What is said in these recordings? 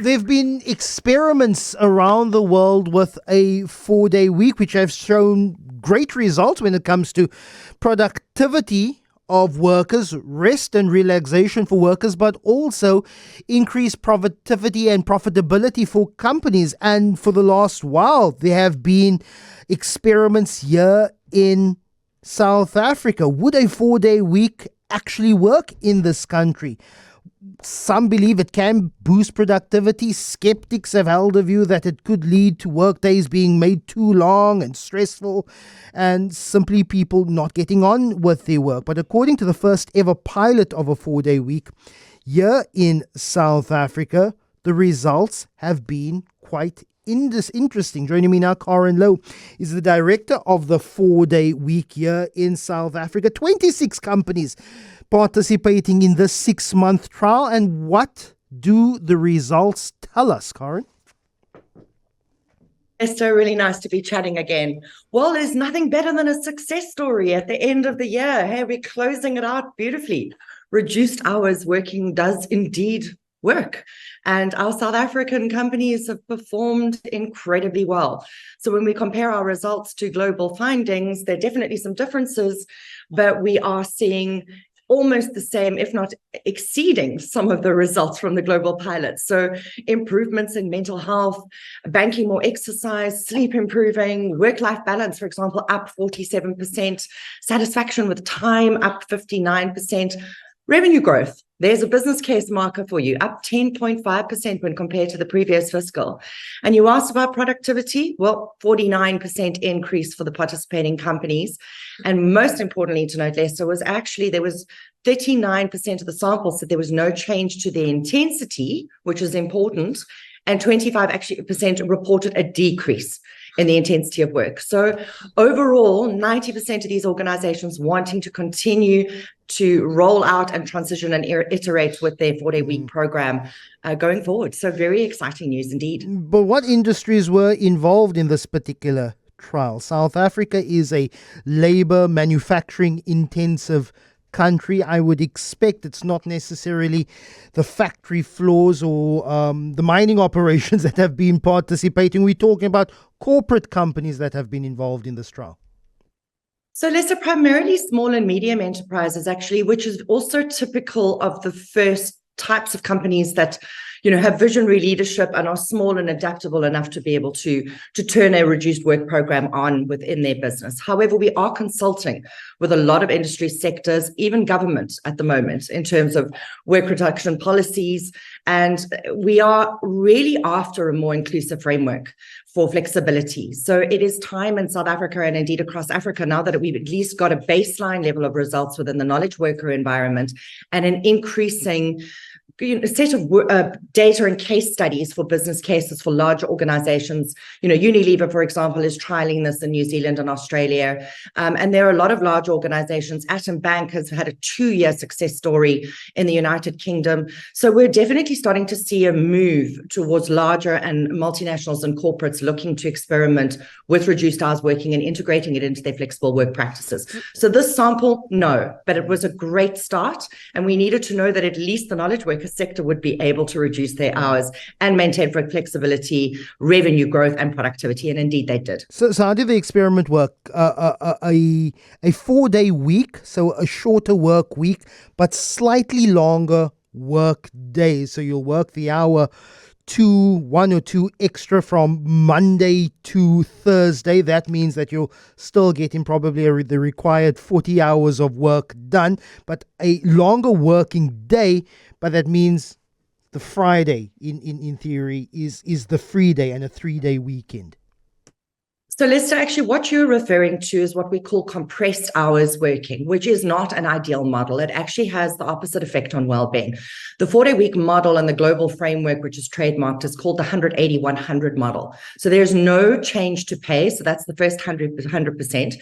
There've been experiments around the world with a 4-day week, which have shown great results when it comes to productivity of workers, rest and relaxation for workers, but also increased productivity and profitability for companies. And for the last while, there have been experiments here in South Africa. Would a 4-day week actually work in this country? Some believe it can boost productivity. Skeptics have held a view that it could lead to workdays being made too long and stressful and simply people not getting on with their work. But according to the first ever pilot of a 4-day week here in South Africa, the results have been quite interesting. Joining me now, Lowe is the director of the 4-day week here in South Africa. 26 companies participating in this 6-month trial. And what do the results tell us, Karen? It's so really nice to be chatting again. Well, there's nothing better than a success story at the end of the year. Hey, we're closing it out beautifully. Reduced hours working does indeed work. And our South African companies have performed incredibly well. So when we compare our results to global findings, there are definitely some differences, but we are seeing almost the same, if not exceeding some of the results from the global pilots. So improvements in mental health, banking more exercise, sleep improving, work-life balance, for example, up 47%, satisfaction with time up 59%, revenue growth. There's a business case marker for you, up 10.5% when compared to the previous fiscal. And you asked about productivity. Well, 49% increase for the participating companies. And most importantly to note, Lester, was actually there was 39% of the samples said there was no change to their intensity, which is important, and 25% reported a decrease in the intensity of work. So overall, 90% of these organizations wanting to continue to roll out and transition and iterate with their 4-day week program going forward. So very exciting news indeed. But what industries were involved in this particular trial? South Africa is a labor manufacturing intensive country. I would expect it's not necessarily the factory floors or the mining operations that have been participating. We're talking about corporate companies that have been involved in this trial. So Lester, primarily small and medium enterprises actually, which is also typical of the first types of companies that have visionary leadership and are small and adaptable enough to be able to turn a reduced work program on within their business. However, we are consulting with a lot of industry sectors, even government at the moment, in terms of work reduction policies. And we are really after a more inclusive framework for flexibility. So it is time in South Africa and indeed across Africa now that we've at least got a baseline level of results within the knowledge worker environment and an increasing set of data and case studies for business cases for large organizations. Unilever, for example, is trialing this in New Zealand and Australia. And there are a lot of large organizations. Atom Bank has had a 2-year success story in the United Kingdom. So we're definitely starting to see a move towards larger and multinationals and corporates looking to experiment with reduced hours working and integrating it into their flexible work practices. So this sample, no, but it was a great start. And we needed to know that at least the knowledge worker sector would be able to reduce their hours and maintain flexibility, revenue growth, and productivity. And indeed, they did. So how did the experiment work? A 4-day week, so a shorter work week, but slightly longer work days. So you'll work the hour 1 or 2 extra from Monday to Thursday. That means that you'll still getting probably the required 40 hours of work done, but a longer working day. But that means the Friday, in theory, is the free day and a 3-day weekend. So Lester, actually what you're referring to is what we call compressed hours working, which is not an ideal model. It actually has the opposite effect on well-being. The 4-day week model and the global framework, which is trademarked, is called the 180-100 model. So there's no change to pay. So that's the first 100%.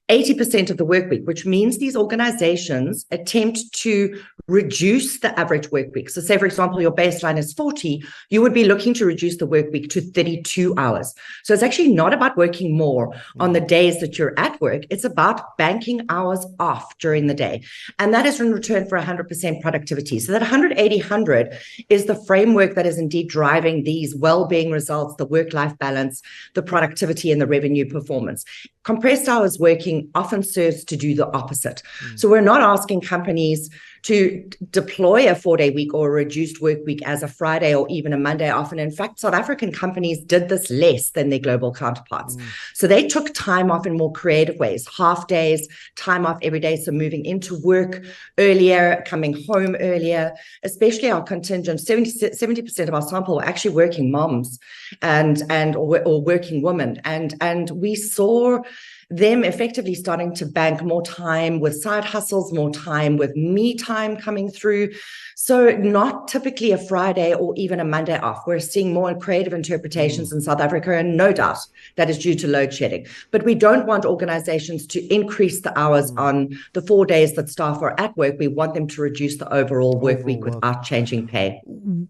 80% of the work week, which means these organizations attempt to reduce the average work week. So say, for example, your baseline is 40, you would be looking to reduce the work week to 32 hours. So it's actually not about working more on the days that you're at work. It's about banking hours off during the day. And that is in return for 100% productivity. So that 100-80-100 is the framework that is indeed driving these well-being results, the work-life balance, the productivity, and the revenue performance. Compressed hours working often serves to do the opposite. So we're not asking companies to deploy a 4-day week or a reduced work week as a Friday or even a Monday off. And in fact, South African companies did this less than their global counterparts. So they took time off in more creative ways, half days, time off every day. So moving into work earlier, coming home earlier, especially our contingent, 70% of our sample were actually working moms or working women. And we saw them effectively starting to bank more time with side hustles, more time with me time coming through. So not typically a Friday or even a Monday off. We're seeing more creative interpretations in South Africa, and no doubt that is due to load shedding. But we don't want organizations to increase the hours on the 4 days that staff are at work. We want them to reduce the overall work week without changing pay.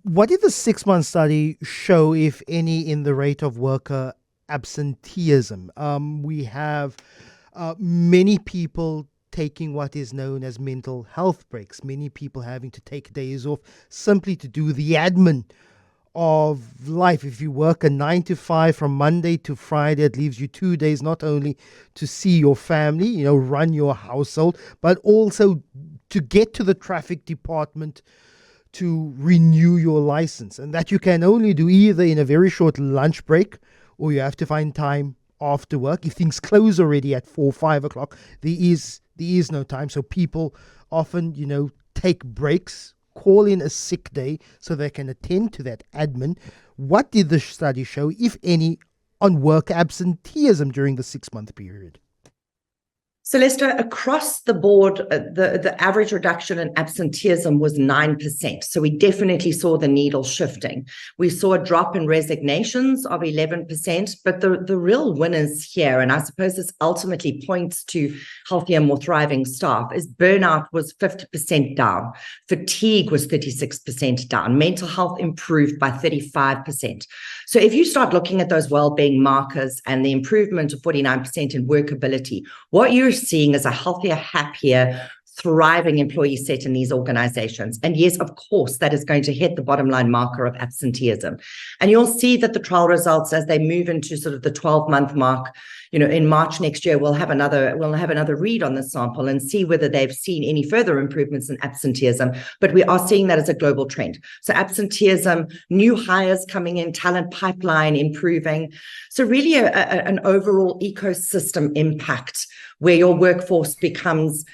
What did the 6-month study show, if any, in the rate of worker absenteeism? We have many people taking what is known as mental health breaks, many people having to take days off simply to do the admin of life. If you work a 9 to 5 from Monday to Friday, it leaves you 2 days not only to see your family, run your household, but also to get to the traffic department to renew your license. And that you can only do either in a very short lunch break, or you have to find time after work. If things close already at 4, 5 o'clock, there is no time. So people often, take breaks, call in a sick day so they can attend to that admin. What did the study show, if any, on work absenteeism during the 6-month period? So Lester, across the board, the average reduction in absenteeism was 9%. So we definitely saw the needle shifting. We saw a drop in resignations of 11%, but the real winners here, and I suppose this ultimately points to healthier, more thriving staff, is burnout was 50% down. Fatigue was 36% down. Mental health improved by 35%. So if you start looking at those well-being markers and the improvement of 49% in workability, what you're seeing is a healthier, happier, thriving employee set in these organizations. And yes, of course, that is going to hit the bottom line marker of absenteeism. And you'll see that the trial results, as they move into sort of the 12-month mark, in March next year, we'll have another read on the sample and see whether they've seen any further improvements in absenteeism. But we are seeing that as a global trend. So absenteeism, new hires coming in, talent pipeline improving. So really an overall ecosystem impact where your workforce becomes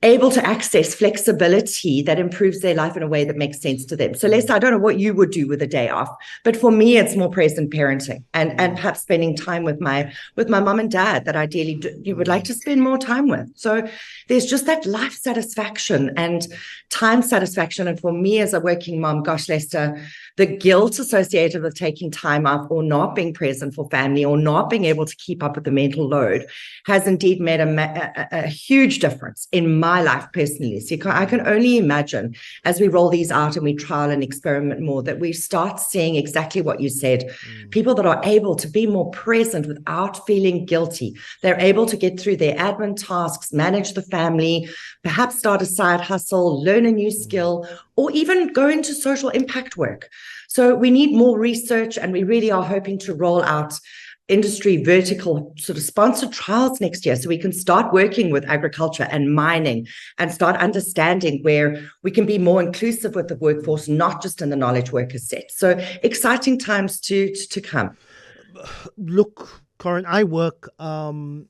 able to access flexibility that improves their life in a way that makes sense to them. So Lester, I don't know what you would do with a day off, but for me, it's more present parenting and perhaps spending time with my mom and dad that ideally you would like to spend more time with. So there's just that life satisfaction and time satisfaction. And for me as a working mom, gosh, Lester, the guilt associated with taking time off or not being present for family or not being able to keep up with the mental load has indeed made a huge difference in my life personally. So I can only imagine as we roll these out and we trial and experiment more that we start seeing exactly what you said. People that are able to be more present without feeling guilty. They're able to get through their admin tasks, manage the family, perhaps start a side hustle, learn a new skill, or even go into social impact work. So we need more research, and we really are hoping to roll out industry vertical sort of sponsored trials next year so we can start working with agriculture and mining and start understanding where we can be more inclusive with the workforce, not just in the knowledge worker set. So exciting times to come. Look, Corin, I work I've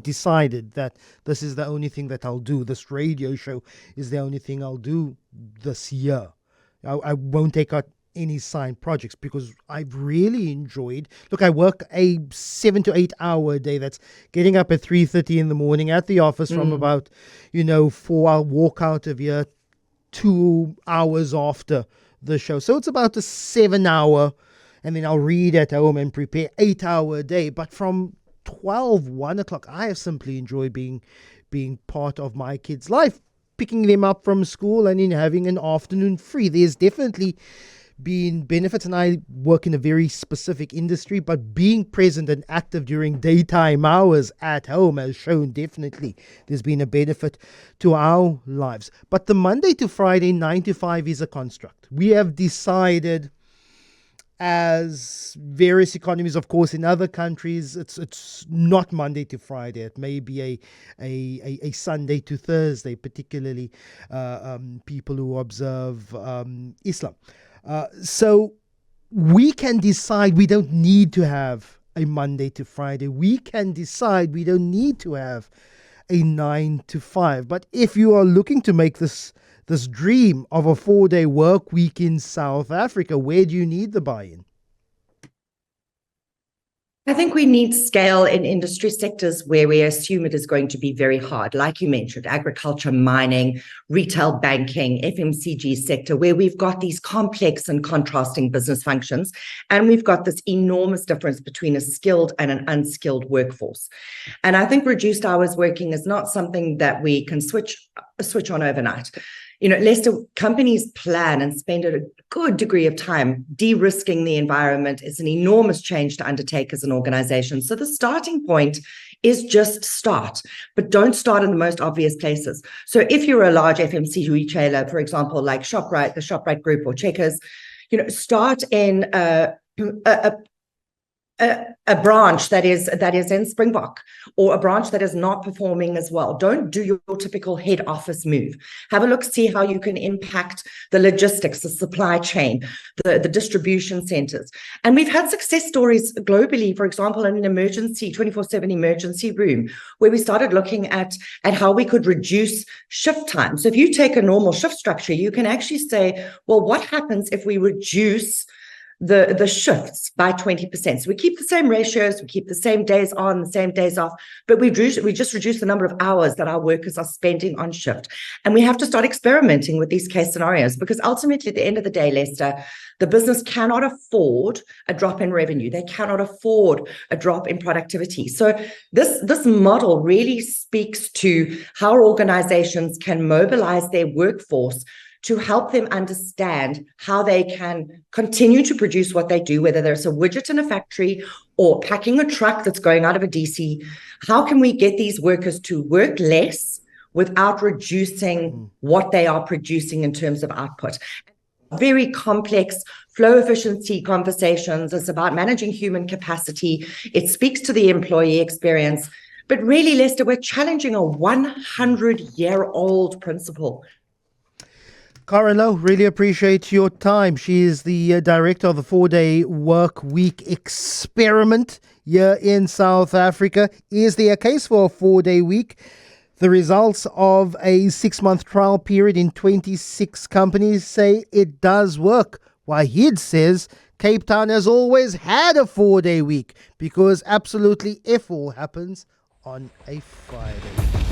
decided that this is the only thing that I'll do. This radio show is the only thing I'll do this year. I won't take out any signed projects because I've really enjoyed. Look, I work a 7 to 8 hour day. That's getting up at 3:30 in the morning at the office from about 4. I'll walk out of here 2 hours after the show. So it's about a 7 hour, and then I'll read at home and prepare 8 hour day. But from 12, 1 o'clock. I have simply enjoyed being part of my kids' life, picking them up from school and in having an afternoon free. There's definitely been benefits, and I work in a very specific industry, but being present and active during daytime hours at home has shown definitely there's been a benefit to our lives. But the Monday to Friday 9 to 5 is a construct. We have decided, as various economies, of course, in other countries, it's not Monday to Friday. It may be a Sunday to Thursday, particularly people who observe Islam. So we can decide we don't need to have a Monday to Friday. We can decide we don't need to have a 9 to 5. But if you are looking to make this dream of a 4-day work week in South Africa, where do you need the buy-in? I think we need scale in industry sectors where we assume it is going to be very hard, like you mentioned, agriculture, mining, retail banking, FMCG sector, where we've got these complex and contrasting business functions, and we've got this enormous difference between a skilled and an unskilled workforce. And I think reduced hours working is not something that we can switch on overnight. Lester, companies plan and spend a good degree of time de-risking the environment. It's an enormous change to undertake as an organization. So the starting point is just start, but don't start in the most obvious places. So if you're a large FMCG retailer, for example, like ShopRite, the ShopRite Group, or Checkers, start in a branch that is in Springbok, or a branch that is not performing as well. Don't do your typical head office move. Have a look, see how you can impact the logistics, the supply chain, the distribution centers. And we've had success stories globally, for example, in an emergency 24/7 emergency room, where we started looking at how we could reduce shift time. So if you take a normal shift structure, you can actually say, well, what happens if we reduce the shifts by 20%? So we keep the same ratios, we keep the same days on, the same days off, but we just reduce the number of hours that our workers are spending on shift. And we have to start experimenting with these case scenarios, because ultimately, at the end of the day, Lester, the business cannot afford a drop in revenue. They cannot afford a drop in productivity. So this model really speaks to how organizations can mobilize their workforce to help them understand how they can continue to produce what they do, whether there's a widget in a factory or packing a truck that's going out of a DC. How can we get these workers to work less without reducing what they are producing in terms of output? Very complex flow efficiency conversations. It's about managing human capacity. It speaks to the employee experience. But really, Lester, we're challenging a 100-year-old principle. Karen Lowe, really appreciate your time. She is the director of the 4-day work week experiment here in South Africa. Is there a case for a 4-day week? The results of a 6-month trial period in 26 companies say it does work. Wahid says Cape Town has always had a 4-day week because absolutely F all happens on a Friday.